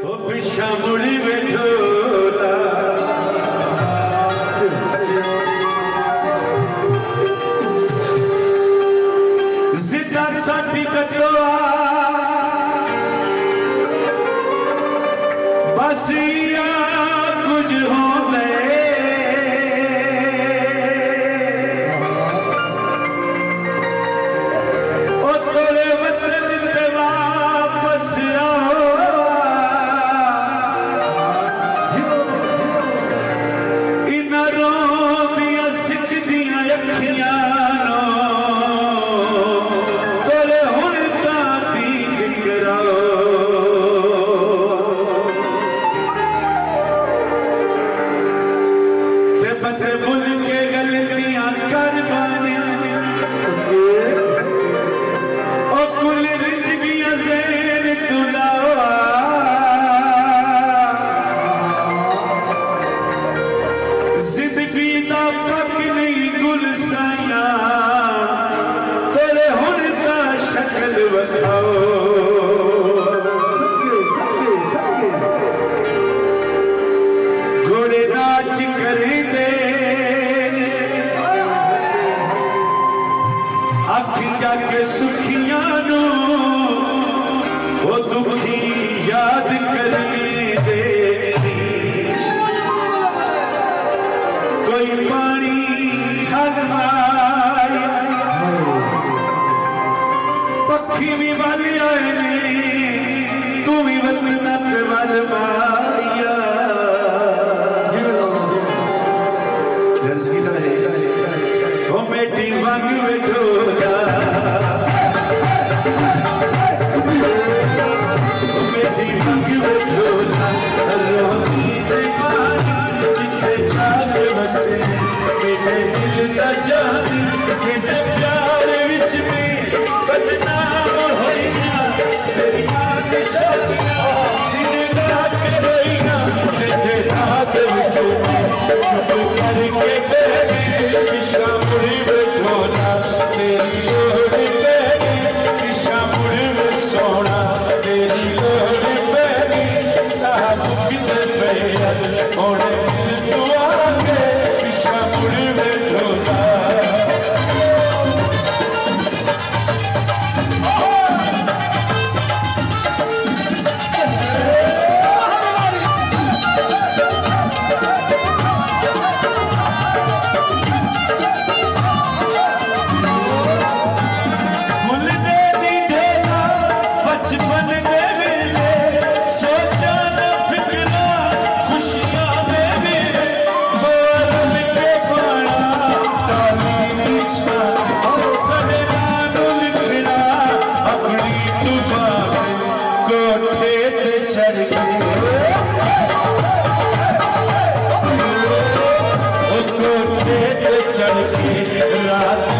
ओ पिछा मुड़ी बैठोला जिदा साथी कतवा बस या कुछ हो गए ओ तोरे वतन ते वापस आओ इन रोंदियां सिकदियां अखियां तोरे हुण तां दी कराओ बंदे भुल के गलतियां कर बाने ओ कुल रिज गया ज़ेन तुलावा जिंदगी दा पक नहीं गुल साया तेरे हुन दा शक्ल वखाओ घोड़े नाच करे आखी जाके सुखियां नू वो दुखी याद करी दे कोई पानी खलवाए पक्षी भी बल आए ने तू भी वतन बल माया ओ मेटी वांग बैठोला मेटी वांग बैठोला रोनी दे पानी जिथे जाग बसे मेरे दिल दा जानी तेरे प्यार विच में बदनाम होइया तेरी आंख शोलियां सीने दा करोइया तेरे रात विच चुप करके बैठी पिछा मुड़ी बैठोला तेरी लोड़ी पैनी पिछा मुड़ी में सोना तेरी लोड़ी पैनी साहब किधर पे होने दिल दुआ के पिछा मुड़ी बैठोला चढ़ के रात